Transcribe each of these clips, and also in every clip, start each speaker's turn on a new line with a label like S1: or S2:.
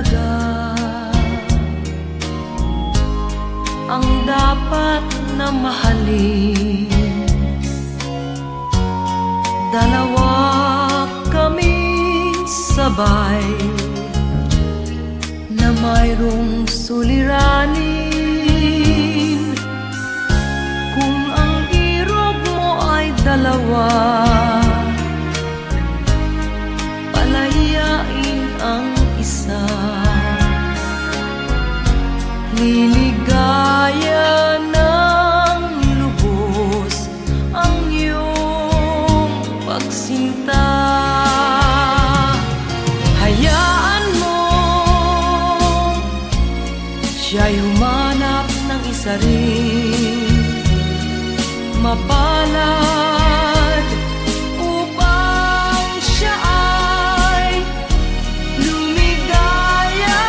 S1: talaga ang dapat na mahalin. Dalawa kaming sabay na mayroong suliranin. Kung ang irog mo ay dalawa, palayain ang isa. Liligaya ng lubos ang iyong pagsinta. Hayaan mo siya'y humanap ng isa rin mapalad upang siya ay lumigaya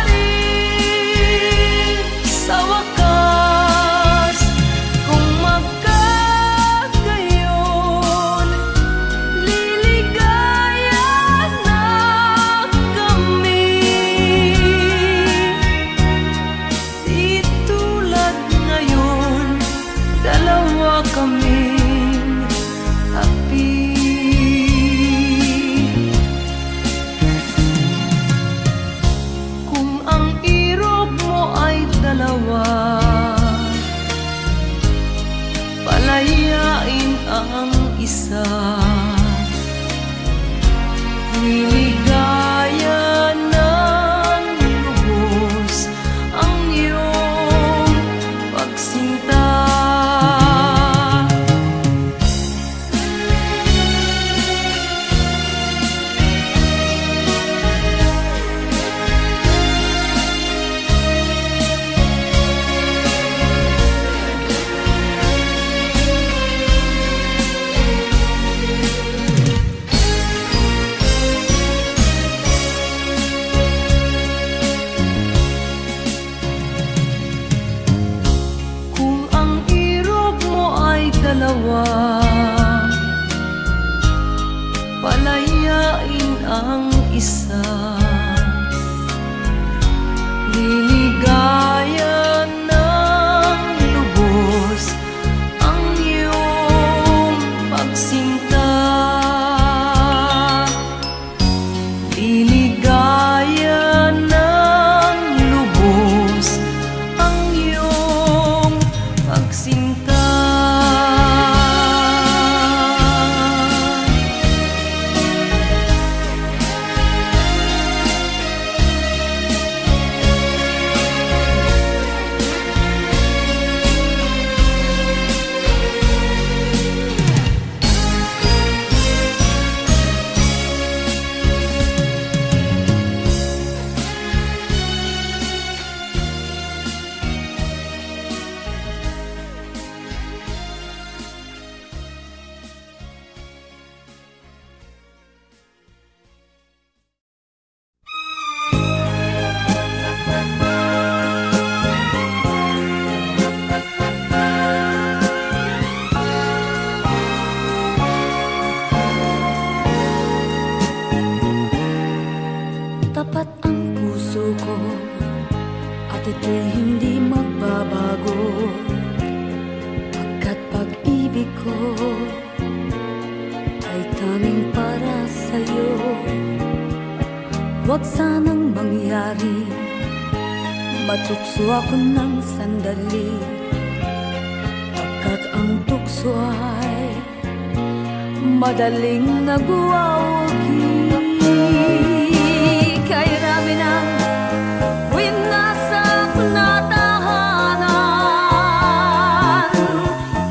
S1: rin sa wakas. Kung magkagayon, liligaya na kami. Di tulad ngayon, dalawa kaming api. Kung ang irog mo ay dalawa, palayain ang isa. Liligaya ng lubos ang iyong pagsinta. Kung ang irog mo ay dalawa, palayain ang isa. Liligaya ng lubos ang iyong pagsinta. Liligaya ng lubos ang iyong pagsinta. Tapat ang puso ko at ito'y hindi magbabago, pagkat pag-ibig ko ay tanging para sa'yo. Huwag sanang mangyari matukso ako ng sandali, pagkat ang tukso ay madaling nagwawagi. Kay rami ng winasak na tahanan,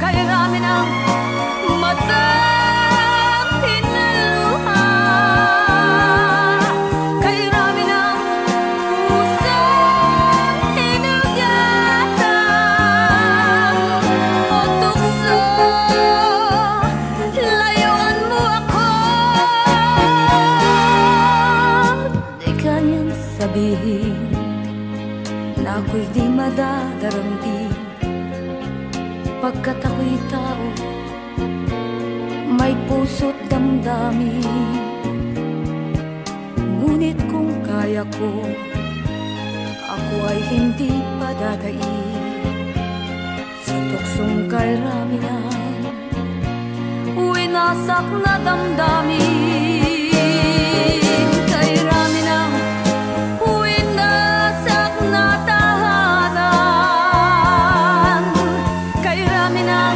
S1: kay rami ng matang pinaluha, kay rami ng pusong hinugatan. O tukso, layuan mo ako. Di kayang sabihin na ako'y di madadaramdin, pagkat ako'y tao, may puso't damdamin. Ngunit kung kaya kaya ko, ako ay hindi padadaig sa tuksong kay Raminan, winasak na damdamin. Kay Raminan, winasak na tahanan. Kay Raminan,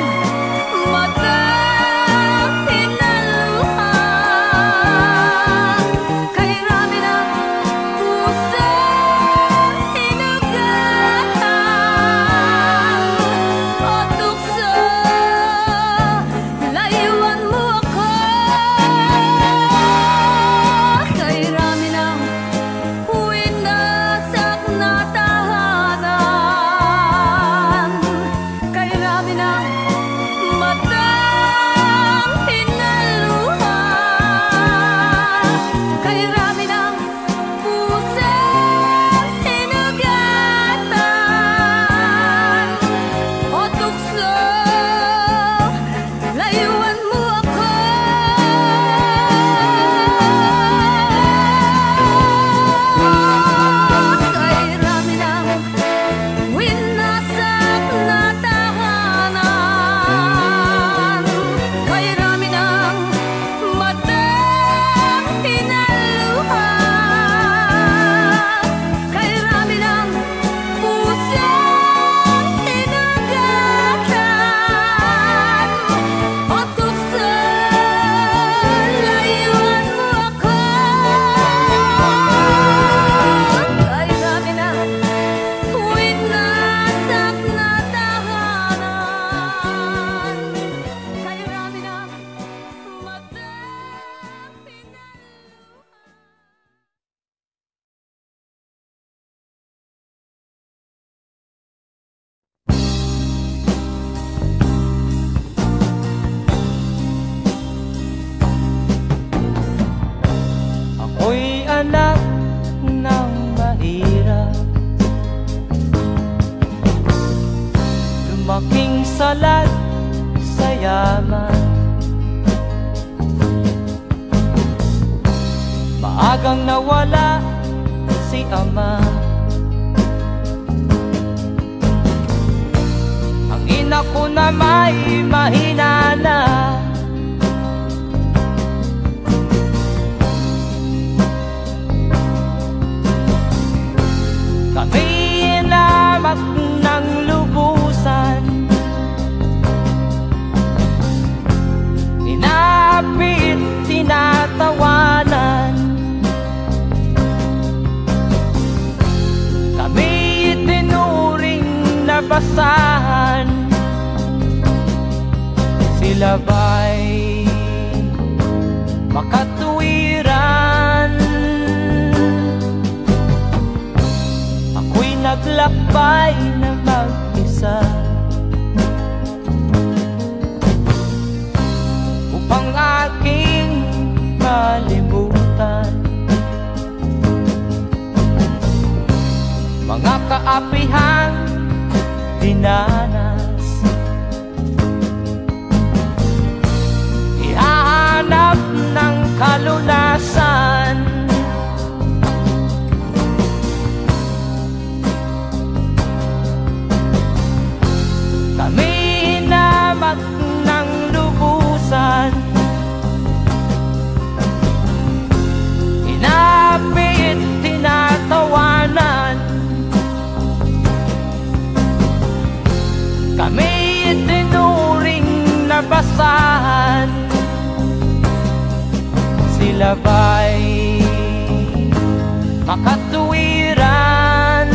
S2: Lumaking salat sa yaman, maagang nawala si ama. Ang ina ko na may mahina na, kami inamat ng lubusan, inapit, tinatawanan. Kami itinuring na basahan, sila ba'y makatuwiran? Ako'y naglakbay na mag-isa upang aking malimutan mga kaapihang dinanas. Ihahanap ng kalunasan, kami hinamak ng lubusan, inapit, tinatawanan. Kami itinuring na basahan, sila ba'y makatuwiran?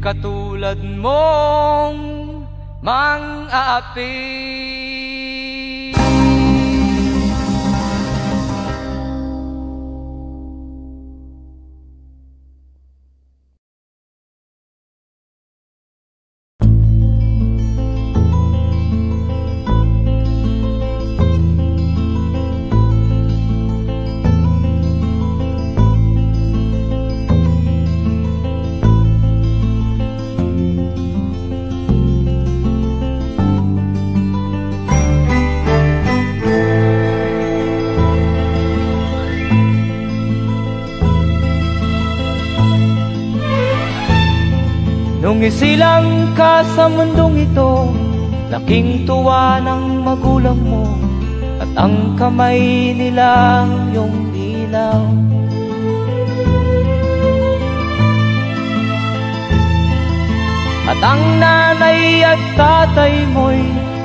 S2: katulad mong mang-aapi. Nung isilang ka sa mundong ito, laking tuwa ng magulang mo, at ang kamay nila iyong ilaw. At ang nanay at tatay mo'y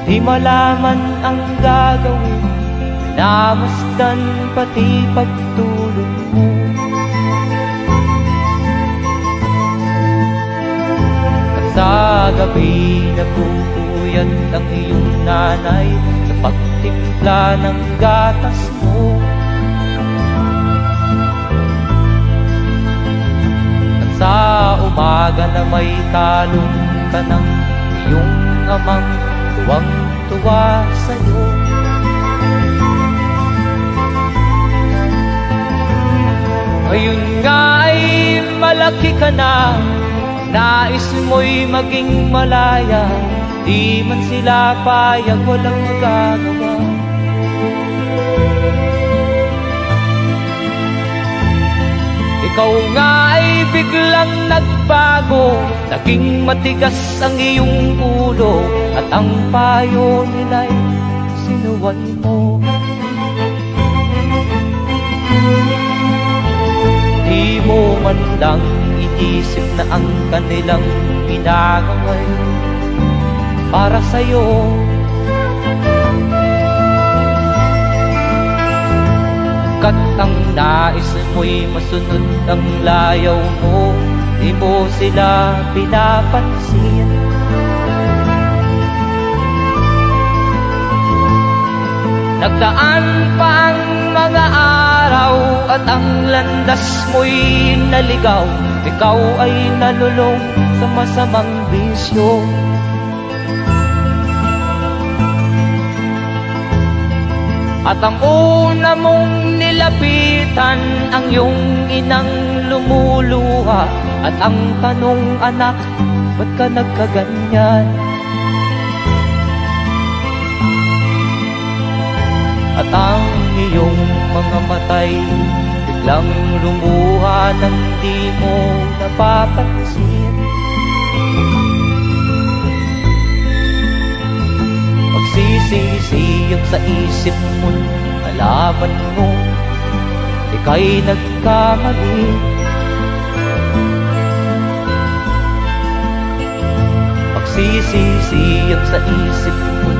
S2: di malaman ang gagawin, namasdan pati pagtulog mo. Sa gabi napupuyat ang iyong nanay sa pagtimpla ng gatas mo. At sa umaga na may talong ka ng iyong amang tuwang-tuwa sa'yo. Ngayon nga ay malaki ka na, nais mo'y maging malaya, di man sila payag, walang magagawa. Ikaw nga ay biglang nagbago, naging matigas ang iyong ulo, at ang payo nila'y sinuway mo. Di mo man lang inisip na ang kanilang ginagawa'y para sa'yo. Kat ang nais mo'y masunod ang layaw mo, di mo sila pinapansin. Nagdaan pa ang mga araw at ang landas mo'y naligaw, ikaw ay nalulong sa masamang bisyo. At ang una mong nilapitan ang iyong inang lumuluha, at ang tanong, anak, ba't ka nagkaganyan? At ang iyong mga matay biglang lumuha nang di mo napapansin. Magsisisiyag sa isip mo, nalaman mo ika'y nagkamali. Magsisisiyag sa isip mo,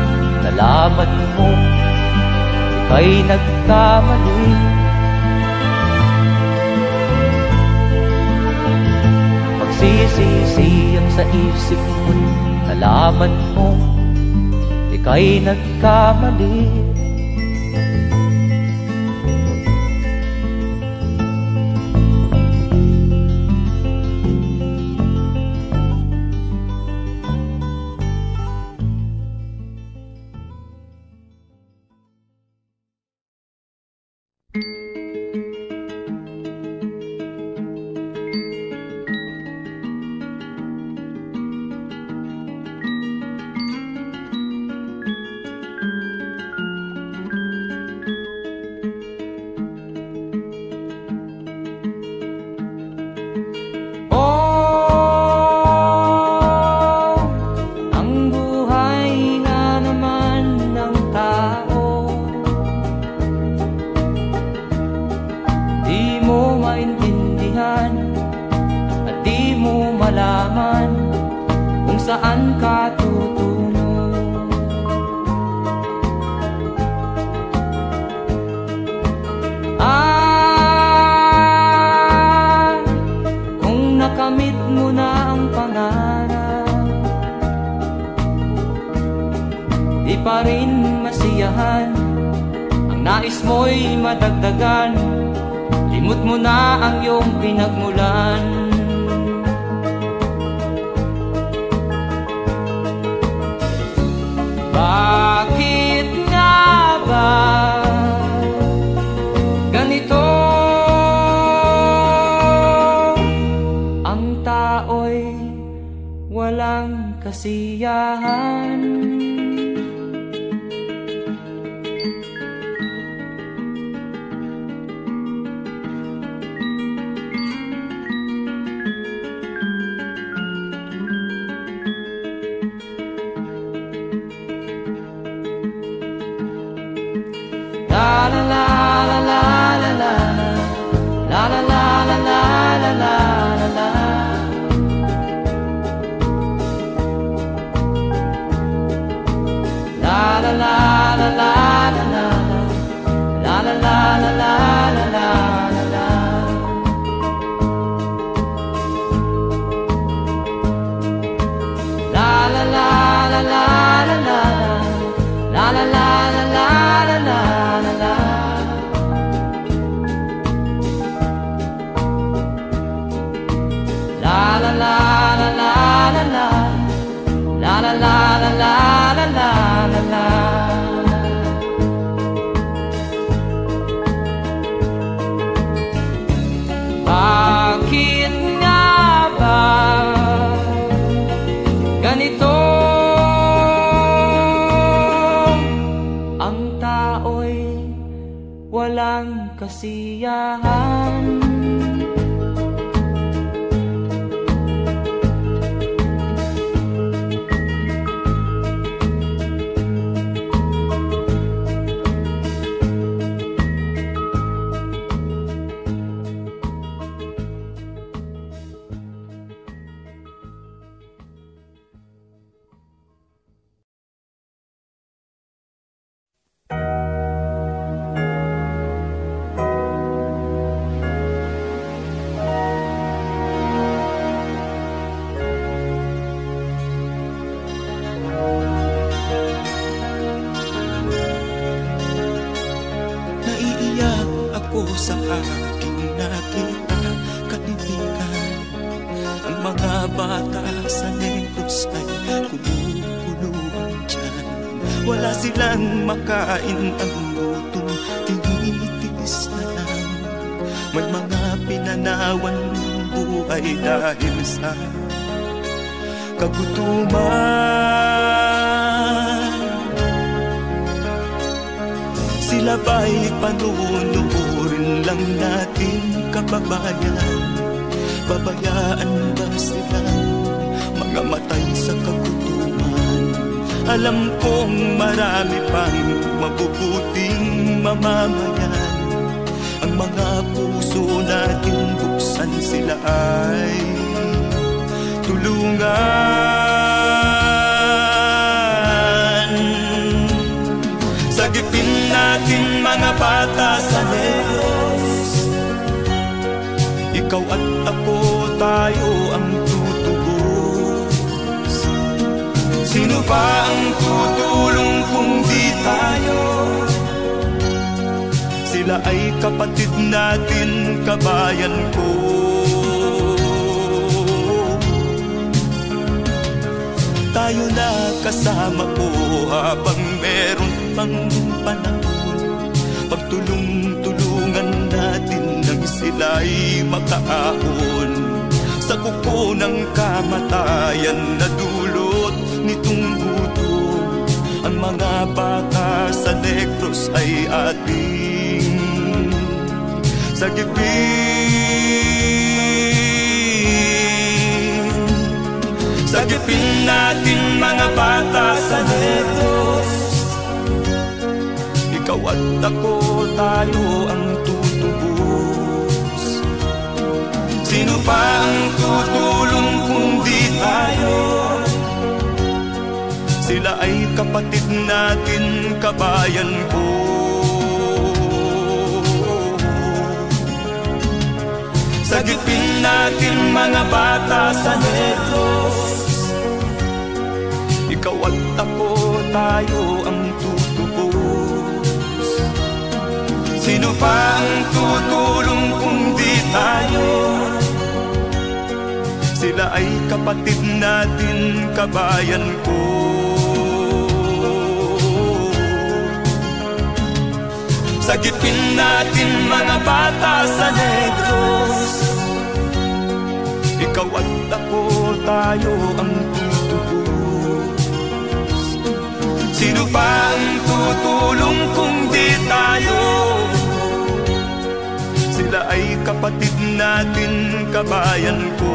S2: nalaman mo ika'y nagkamali. Magsisisiyag sa isip mo, nalaman mo ika'y nagkamali. nais mo'y madagdagan, limot mo na ang iyong pinagmulan. Bakit nga ba ganito? Ang tao'y walang kasiyahan. La la la la la la la la la la la la la la la. La la la la la la la la la la la la la la. La la la la la la la la la la la la la. La la la la la la la la la la la la la la. Bakit nga ba ganito? Ang tao'y walang kasiyahan.
S3: Sa aking nakita, kaibigan, ang mga bata sa Negros ay kumukuluan dyan. Wala silang makain, ang gutom tinitiis na lang. May mga pinanawan ng buhay dahil sa kagutuman. Sila ba'y panunurin lang natin, kababayan? Babayaan ba silang mga matay sa kagutuman? Alam kong marami pang mabubuting mamamayan. Ang mga puso natin buksan, sila ay tulungan. Sagipin natin mga bata sa Negros, ikaw at ako, tayo ang tutubos. Sino ba ang tutulong kung di tayo? Sila ay kapatid natin, kabayan ko. Tayo na kasama ko habang meron pang panahon. Pagtulong-tulungan natin nang sila'y makaahon sa kuko ng kamatayan na dulot nitong gutom. Ang mga bata sa Negros ay ating sagipin. Sagipin natin mga bata sa Negros, ikaw at ako, tayo ang tutubos. Sino pa ang tutulong kung di tayo? Sila ay kapatid natin, kabayan ko. Sagipin natin mga bata sa Negros, ikaw at ako, tayo ang tutubos. Sino pa ang tutulong kung di tayo? Sila ay kapatid natin, kabayan ko. Sagipin natin mga bata sa Negros. Ikaw at ako, tayo ang tutubos. Sino pa ang tutulong kung di tayo? Sila ay kapatid natin, kabayan ko.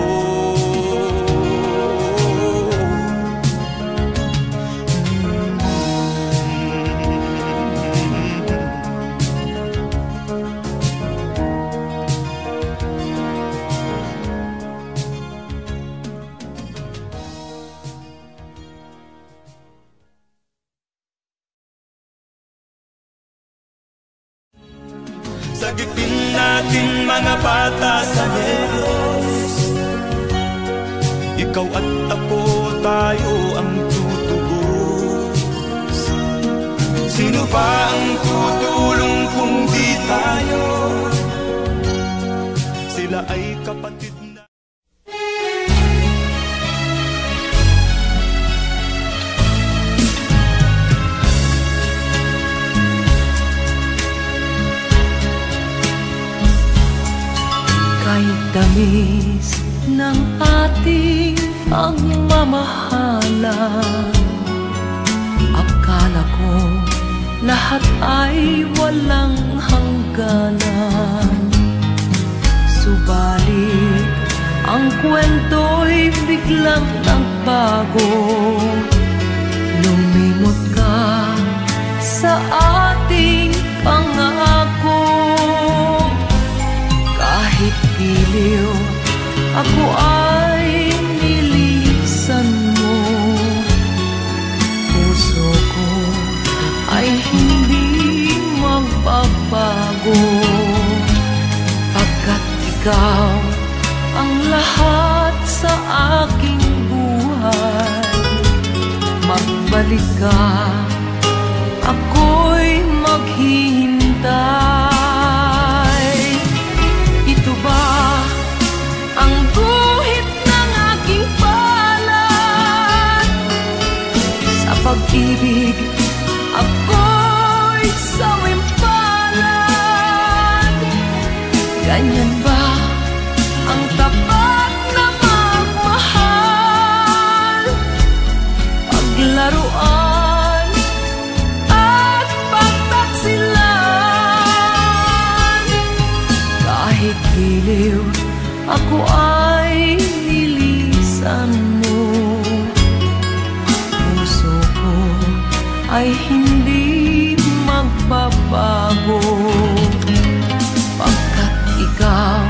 S3: Sagipin natin mga bata sa Negros. Ikaw at ako, tayo ang tutubos. Sino pa ang tutulong kung di tayo? Sila ay kapatid na.
S4: Kahit tamis ng ating pagmamahalan, akala ko lahat ay walang hangganan. Subalit ang kwento'y biglang nagbago. Lumimot ka sa ating pangako. Kahit giliw, ako ay nilisan mo. Puso ko ay hindi magbabago, pagkat ikaw ang lahat sa aking buhay. Magbalik ka, ako'y maghihintay. Ito ba ang guhit ng aking palad? Sa pag-ibig, ako'y sawimpalad. Ganyan ba ang tapat na magmahal? Paglaruan at pagtaksilan. Kahit giliw, ako ay nilisan mo. Puso ko ay hindi magbabago, pagkat ikaw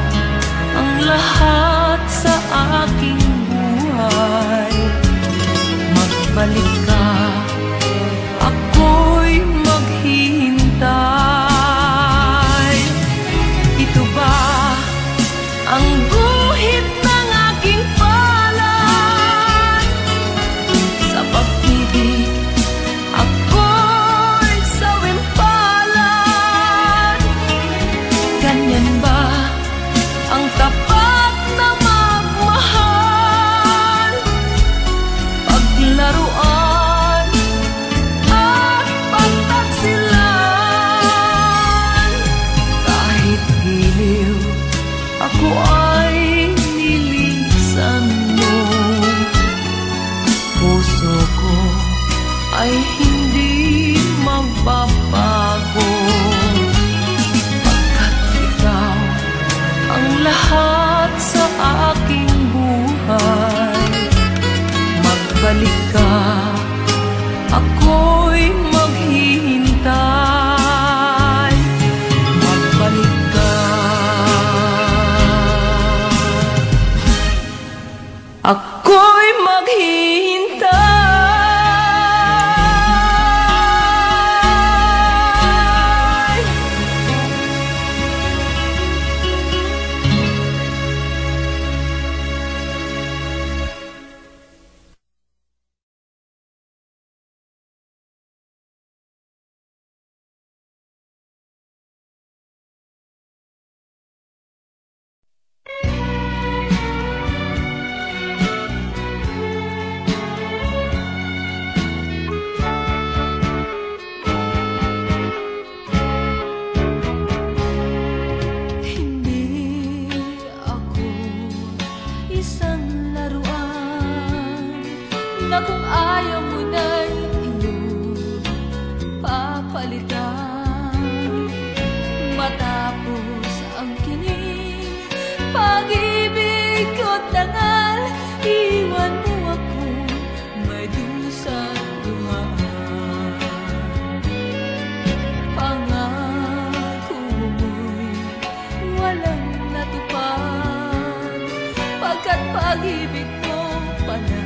S4: pag-ibig ko pala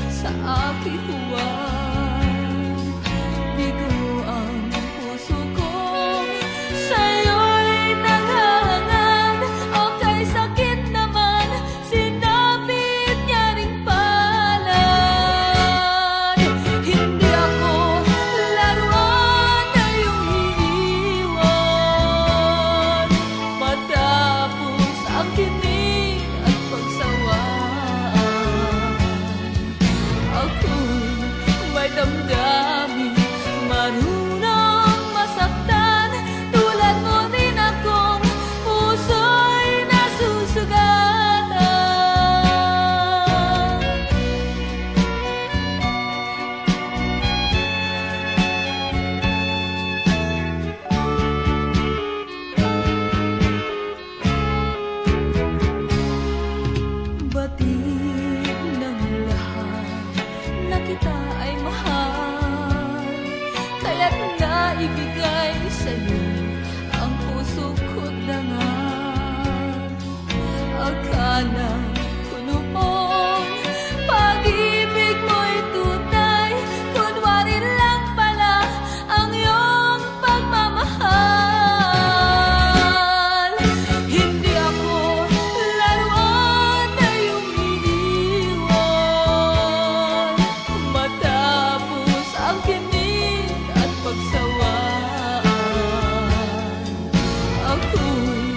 S4: sa aking huwag. Bigo ang puso ko sa'yo'y naghahangad. O kay sakit naman, sinapit niya ring palad. Hindi ako laruan na iyong iniwan, matapos ang kinig at pagsawaan. Ako'y may damdamin, marunong masaktan. Tulad mo din akong puso'y nasusugatan. Batid ng lahat na kita ay mahal, kaya't naibigay sa'yo ang puso ko't dangal. Akala ko noon pag-ibig mo'y tunay, kunwari lang pala ang iyong pagmamahal. Hindi ako laruan na iyong iniwan, matapos ang kinig at pagsawaan. Ako'y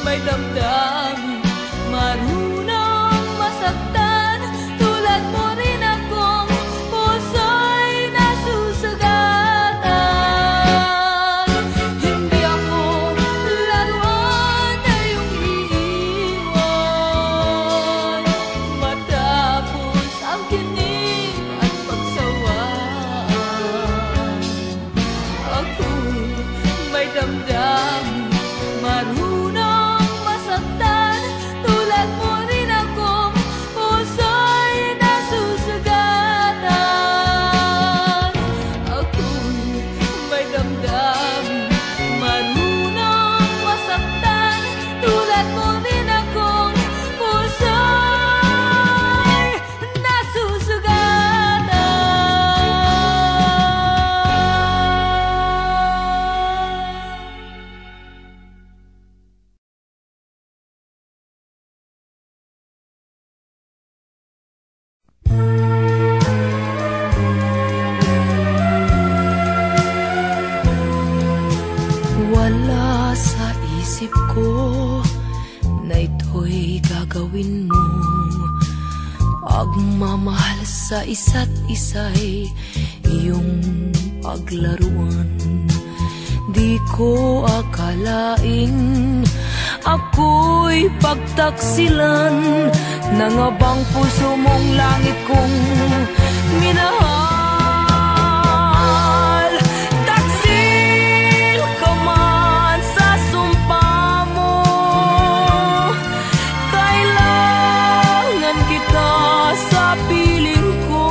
S4: may damdamin, marunong masaktan. Tulad mo rin akong puso'y nasusugatan. Hindi ako laruan na iyong iiwan, matapos ang kinig at pagsawaan. Ako'y may damdamin, marunong masaktan. Tulad mo rin akong puso'y nasusugatan. Ako'y may damdamin, marunong masaktan. Tulad mo rin akong puso'y nasusugatan. Wala sa isip ko na ito'y gagawin mo. Pagmamahal sa isa't isa'y iyong paglaruan. Di ko akalaing ako'y pagtaksilan ng abang puso mong langit kong minahal. Taksil ka man sa sumpa mo, kailangan kita sa piling ko.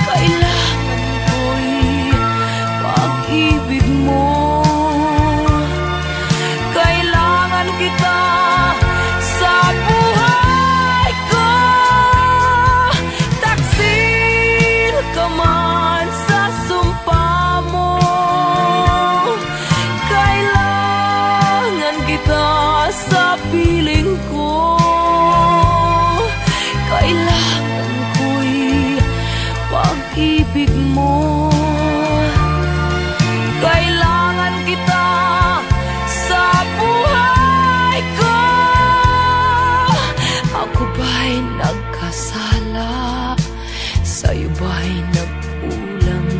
S4: Kailangan ko'y pag-ibig mo, kailangan kita sa buhay ko. Taksil ka man sa sumpa mo, kailangan kita sa piling ko. Kailangan ko'y pag-ibig mo, kailangan kita sa buhay ko. Ako ba'y nagkasala? Sa'yo ba'y nagkulang?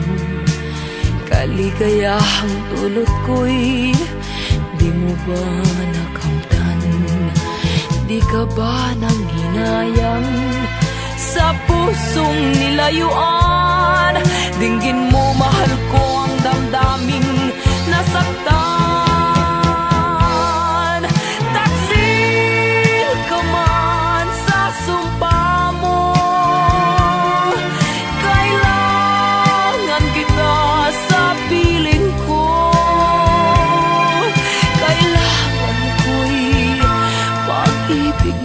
S4: Kaligayahang dulot ko'y di mo ba nakamtan? Di ka ba nanghinayang sa pusong nilayuan? Dinggin mo, mahal ko, ang damdaming nasaktan. Taksil ka man sa sumpa mo, kailangan kita sa piling ko. Kailangan ko'y pag-ibig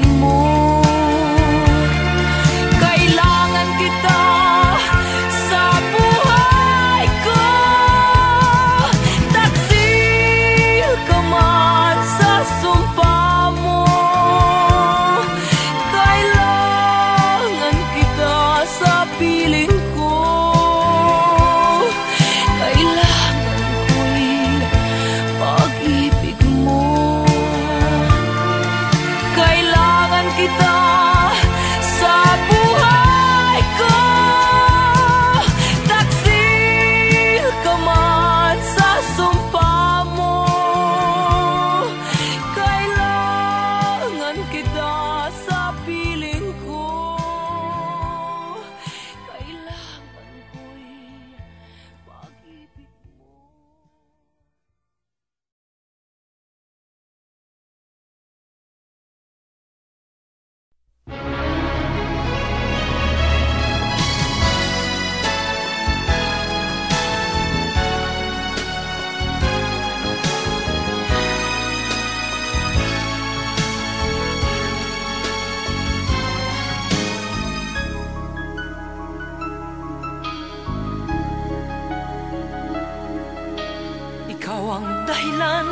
S4: ang dahilan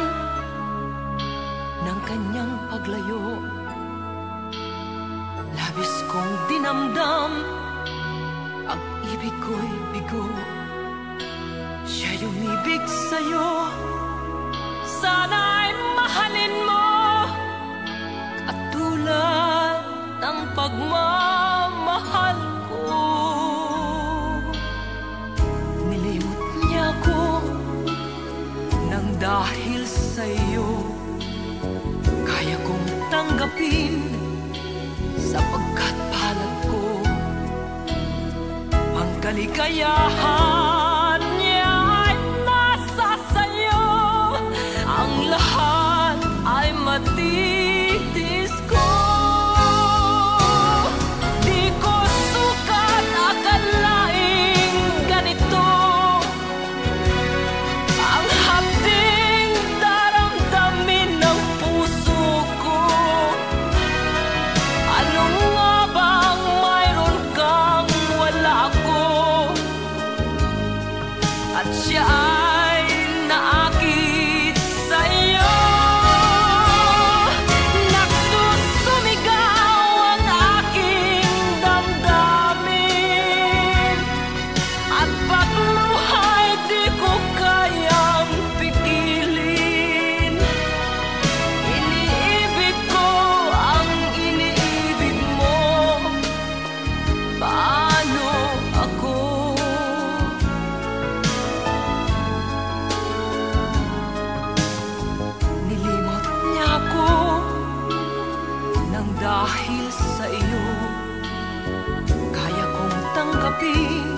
S4: ng kanyang paglayo. Labis kong dinamdam, ang ibig ko'y bigo. Siya'y umibig sa'yo, sana'y mahalin mo, katulad ng pagmamahal ko. Nilimot niya ko nang dahil sa'yo, kaya kong tanggapin sapagkat palad ko. Ang kaligayahan niya ay nasa sa'yo, ang lahat ay matitis ko. Di ko sukat akalaing ganito ang hapding daramdamin ng puso ko. Ano nga bang mayroon kang wala ako, at siya ay naakit sa'yo. Nagsusumigaw ang aking damdamin, at pagluhay di ko kayang pigilin. Iniibig ko ang iniibig mo, paano ako? Nilimot niya ako nang dahil sa iyo, kaya kong tanggapin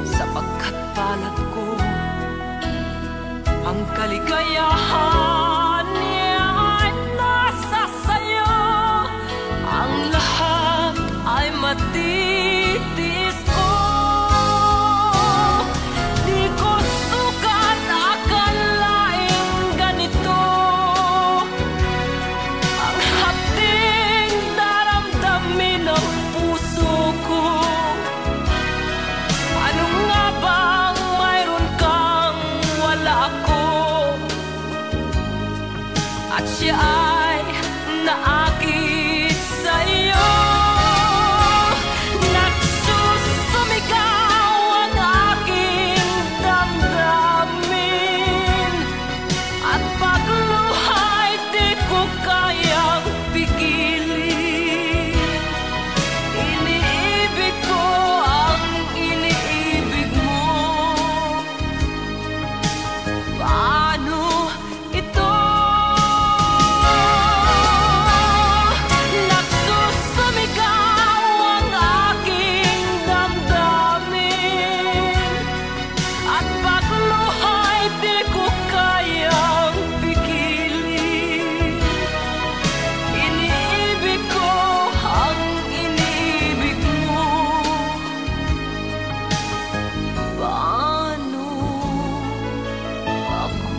S4: sapagkat palad ko. Ang kaligayahan niya ay nasa sayo, ang lahat ay matitis ko. Di ko sukat akalaing ganito ang hapding daramdamin ng puso ko. Ano nga bang mayroon kang wala ako, at siya ay naakit sa'yo. Nagsusumigaw ang aking damdamin, at pagluhay di ko kayang pigilin. Iniibig ko ang iniibig mo, paano ito? Nagsusumigaw ang aking damdamin, at pagluhay di ko kayang pigilin. Iniibig ko ang iniibig mo, paano ako?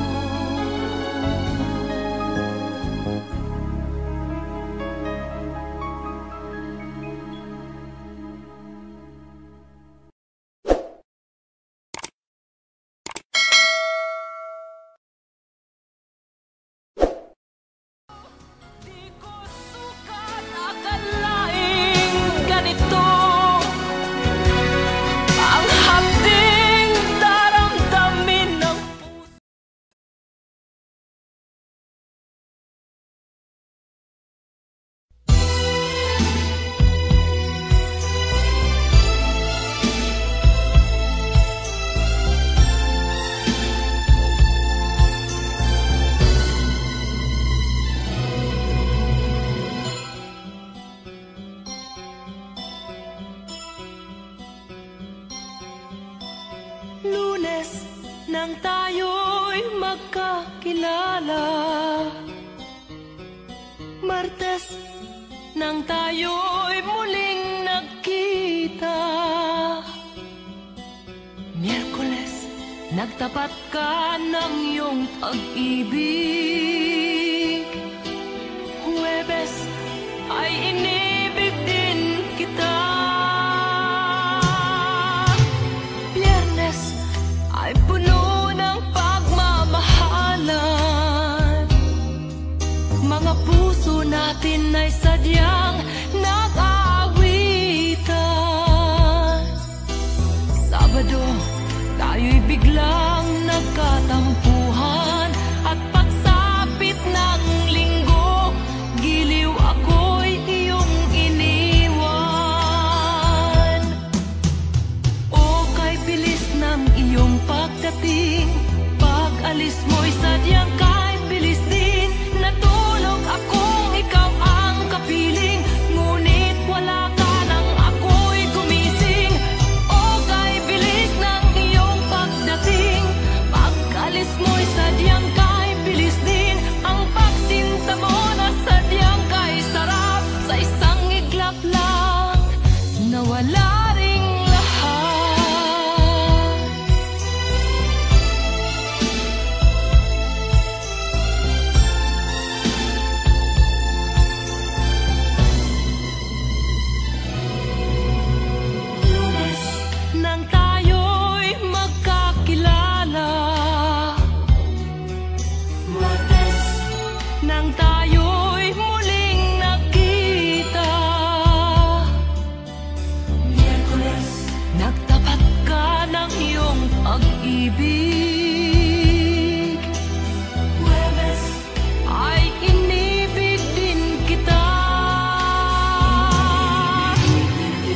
S4: Di ko sukat akalaing ganito ang hapding daramdamin ng puso. Lunes nang tayo'y magkakilala, Martes nang tayo'y muling nagkita, Miyerkules nagtapat ka ng iyong pag-ibig, Huwebes ay inibig din kita, Biyernes ay puno ng pagmamahal. Pag-alis mo'y sadyang kahit bilis din. Natulog akong ikaw ang kapiling, ngunit wala ka nang ako'y gumising. O kay bilis ng iyong pagdating. Pag-alis mo'y sadyang kahit bilis din. Ang pagsinta mo na sadyang kay sarap. Sa isang iglap lang nawala ring lahat. Nang tayo'y magkakilala, nang tayo'y muling nakita, nagtapat ka ng iyong pag-ibig. Ay inibig din kita.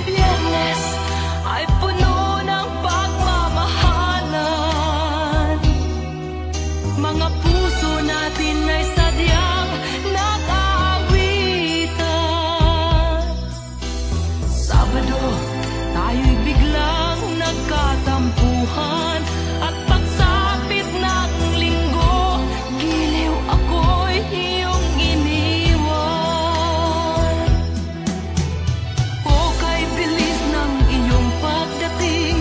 S4: Biyernes ay puno ng pagmamahalan. Mga puso natin ay sadyang nag-aawitan. Sabado, tayo'y biglang nagkatampuhan. At pagsapit ng linggo, giliw ako'y iyong iniwan. O kay bilis ng iyong pagdating.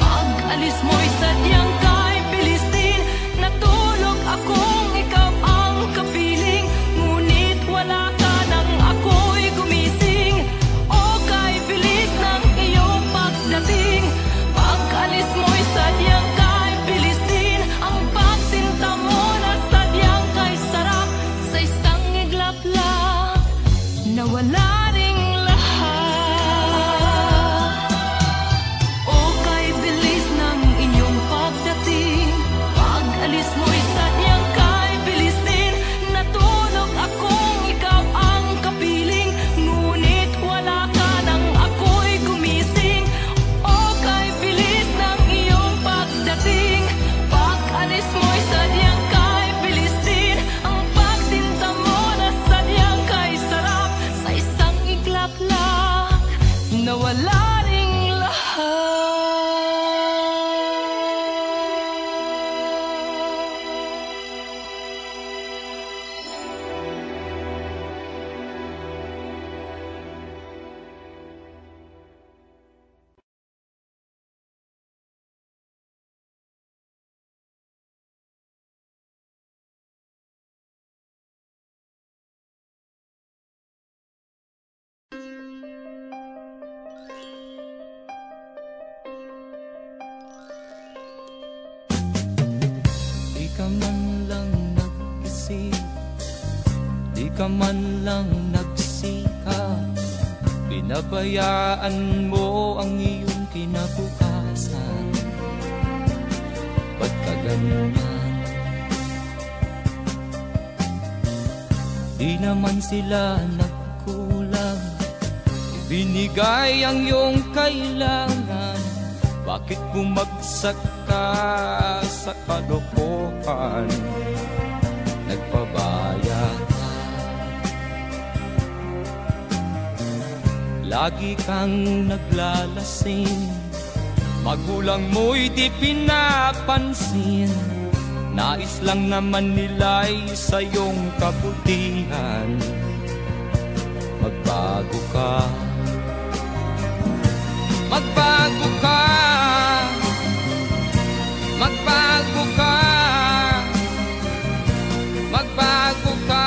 S4: Pag-alis mo'y sadyang kay bilis din. Natulog akong ikaw ang kapiling, ngunit wala ka nang ako'y gumising. O kay bilis ng iyong pagdating. Pag-alis mo'y sadyang kay bilis din. Ang pagsinta mo na sadyang kay sarap. Sa isang iglap lang nawala ring lahat. O kay bilis ng inyong pagdating. Pag-alis mo'y sadyang kay bilis din. Natulog akong ikaw ang kapiling, ngunit wala ka nang ako'y gumising. O kay bilis ng iyong pagdating. Pag-alis mo'y sadyang kay bilis din. Ang pagsinta mo na sadyang kay sarap. Sa isang iglap lang nawala ring lahat.
S2: Di ka man lang nag-isip, di ka man lang nagsikap. Pinabayaan mo ang iyong kinabukasan. Ba't ka ganyan? Di naman sila nagkulang, ibinigay ang iyong kailangan. Bakit bumagsak ka sa kalokohan? Nagpabaya ka, lagi kang naglalasing. Magulang mo'y di pinapansin. Nais lang naman nila'y sa iyong kabutihan. Magbago ka, magbago ka, magbago ka, magbago ka.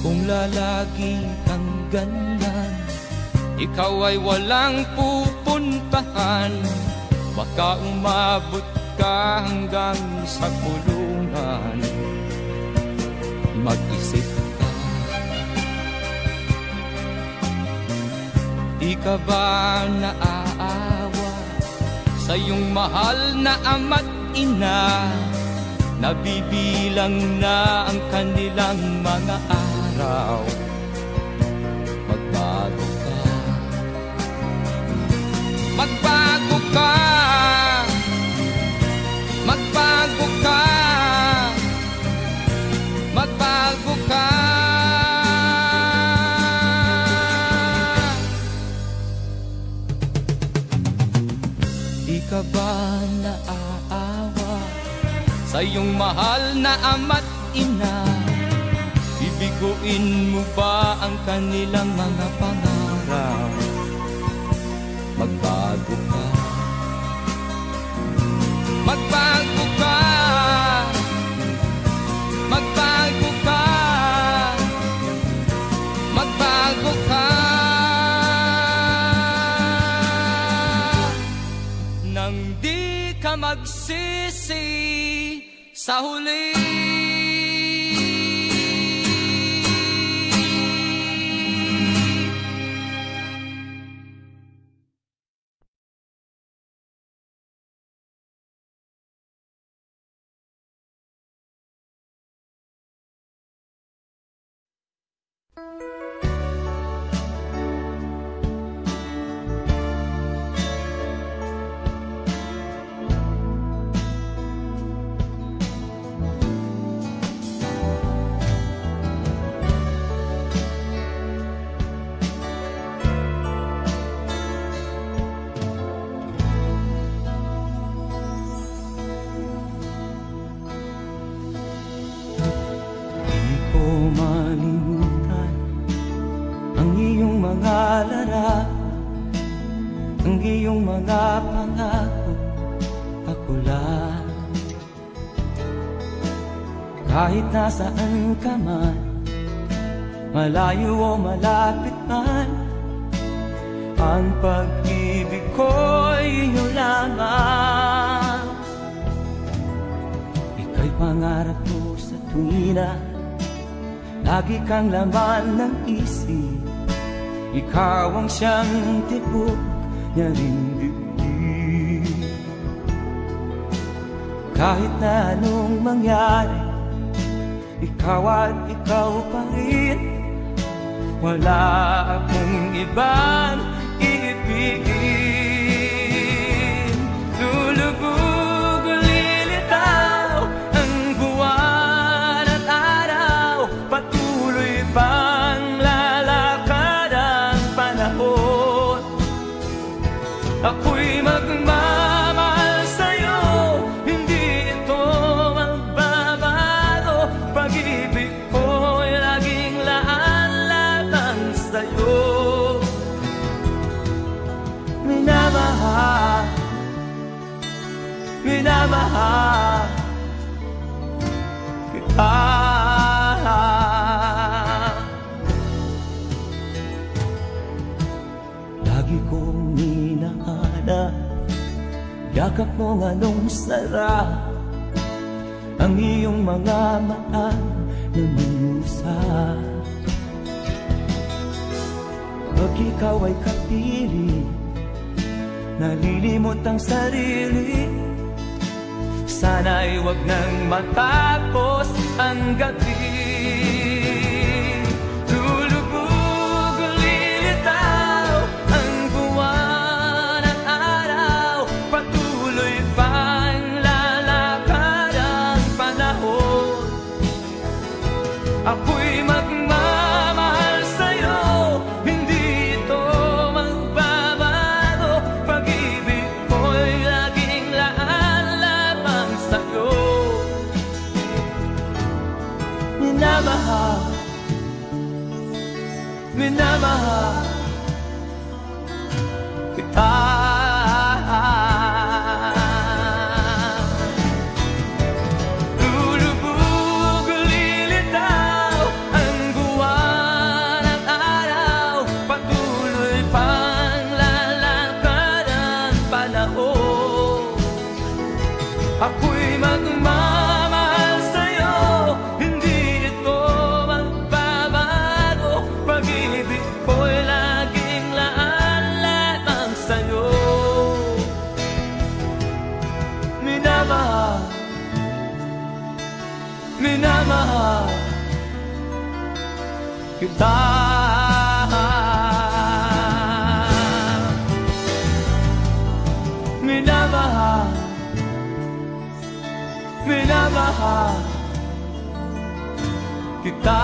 S2: Kung lalagi kang ganyan, ikaw ay walang pupuntahan. Baka umabot ka hanggang sa kulungan. Mag-isip ka, di ka ba naaawa sa iyong mahal na ama't ina nabibilang na ang kanilang mga araw. Magbago ka, magbago ka, magbago ka, magbago ka. Di ka ba naaawa sa iyong mahal na ama't ina? Bibiguin mo ba ang kanilang mga pangarap? Magbago ka, magbago ka, magbago ka, magbago ka. Nang di ka magsisi sa huli. Ang iyong mga pangako, ako lang. Kahit nasaan ka man, malayo o malapit man, ang pag-ibig ko'y iyo lamang. Ika'y pangarap ko sa tuwina, lagi kang laman ng isip. Ikaw ang siyang tibok niya ring dibdib. Kahit na anong mangyari, ikaw at ikaw pa rin. Wala akong ibang iibigin. Lulubog o lilitaw ang buwan at araw, patuloy pang lalakad ang panahon. Ako'y magmamahal sa'yo, hindi ito magbabago. Pag-ibig ko'y laging laan-laan sa'yo. Minamahal, minamahal kita. Lagi kong hinahanap yakap mo anong sarap, ang iyong mga mata nangungusap. Pag ikaw ay kapiling, nalilimot ang sarili. Sana'y wag nang matapos ang gabi. Lulubog o lilitaw ang buwan at araw, patuloy pang lalakad ang panahon. Ako'y magmamahal sa'yo, hindi ito magbabago. Pag-ibig ko'y laging laan lamang sa'yo. Minamahal, minamahal kita. Lulubog o lilitaw ang buwan at araw, patuloy pang lalakad ang panahon. Ako'y magmamahal sa'yo, hindi ito magbabago. Pag-ibig ko'y minamahal kita. Minamahal, minamahal kita.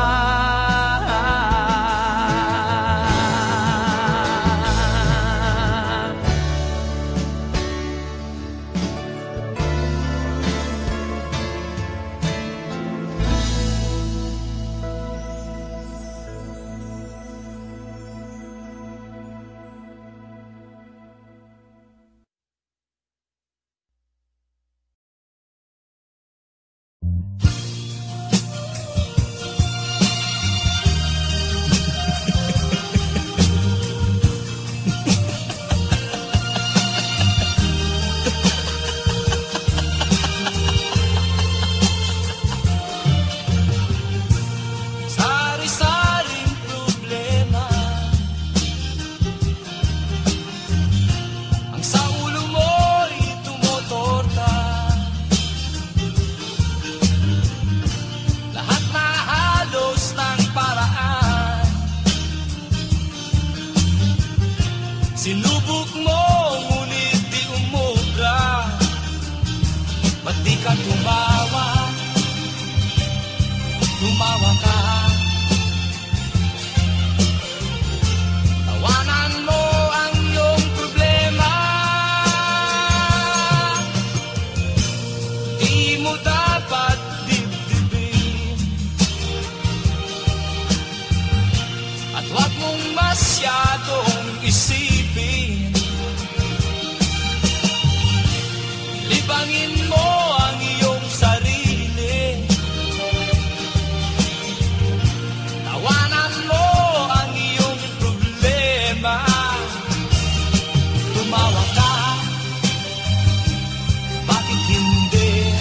S3: Sinubok mo, ngunit di umubra. Ba't di ka tumawa? Tumawa ka. Tawanan mo ang iyong problema. Di mo dapat dibdibin. At huwag mong masyadong isipin. Libangin mo ang iyong sarili. Tawanan mo ang iyong problema. Tumawa ka, bakit hindi?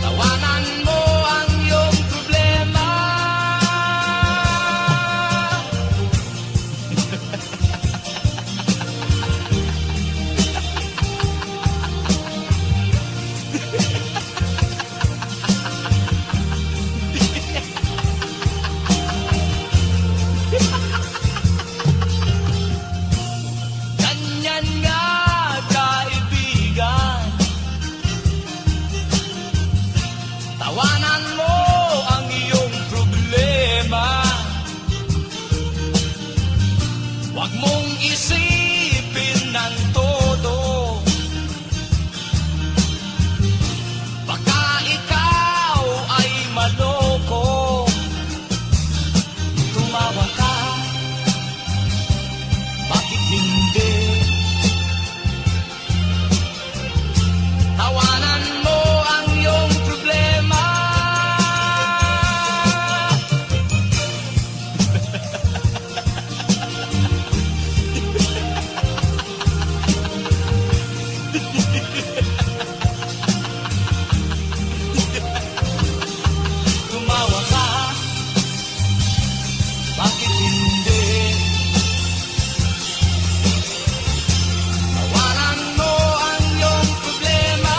S3: Tawanan mo ang iyong problema. Ganyan nga, kaibigan. Tawanan mo ang iyong problema. Huwag mong isipin ng todo. Baka ikaw ay maloko. Tumawa ka, bakit hindi? Tawanan mo ang iyong problema. Tumawa ka, bakit hindi? Tawanan mo ang iyong problema.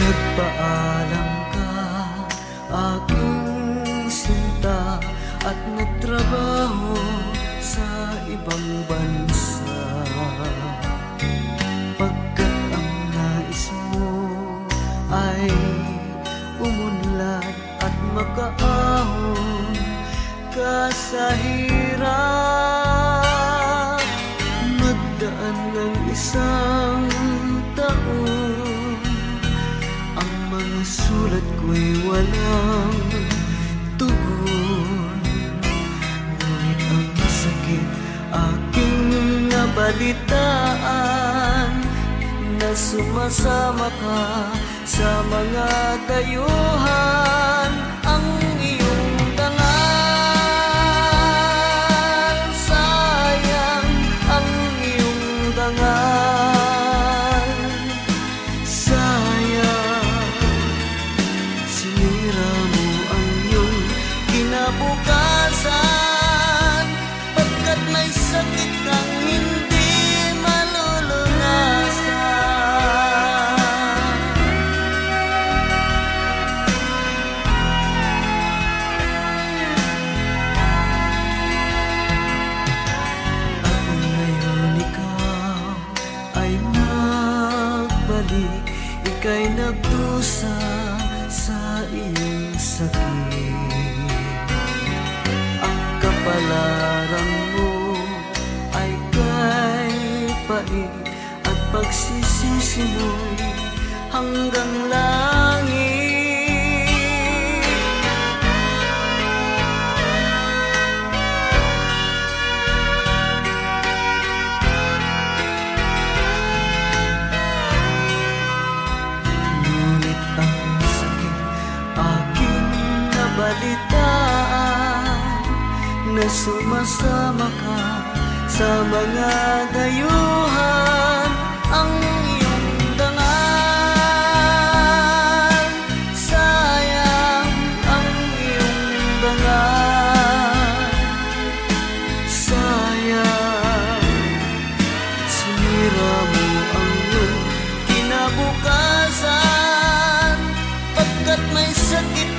S5: Nagpaalam ka, aking sinta, at nagtrabaho sa ibang bansa. Pagkat ang nais mo ay umunlad at makaahon ka sa hirap. Magdaan ng isang taon, walang tugon. Ngunit ang sakit aking nabalitaan, na sumasama ka sa mga dayuhan. Ang iyong dangal, sayang ang iyong dangal, sayang sinira mo ang iyong kinabukasan, pagkat may sakit kang hindi ika'y nagdusa sa iyong sakit. Ang kapalaran mo ay kay pait, at pagsisisi mo'y hanggang langit. Na sumasama ka sa mga dayuhan. Ang iyong dangal, sayang ang iyong dangal, sayang sinira mo ang iyong kinabukasan, pagkat may sakit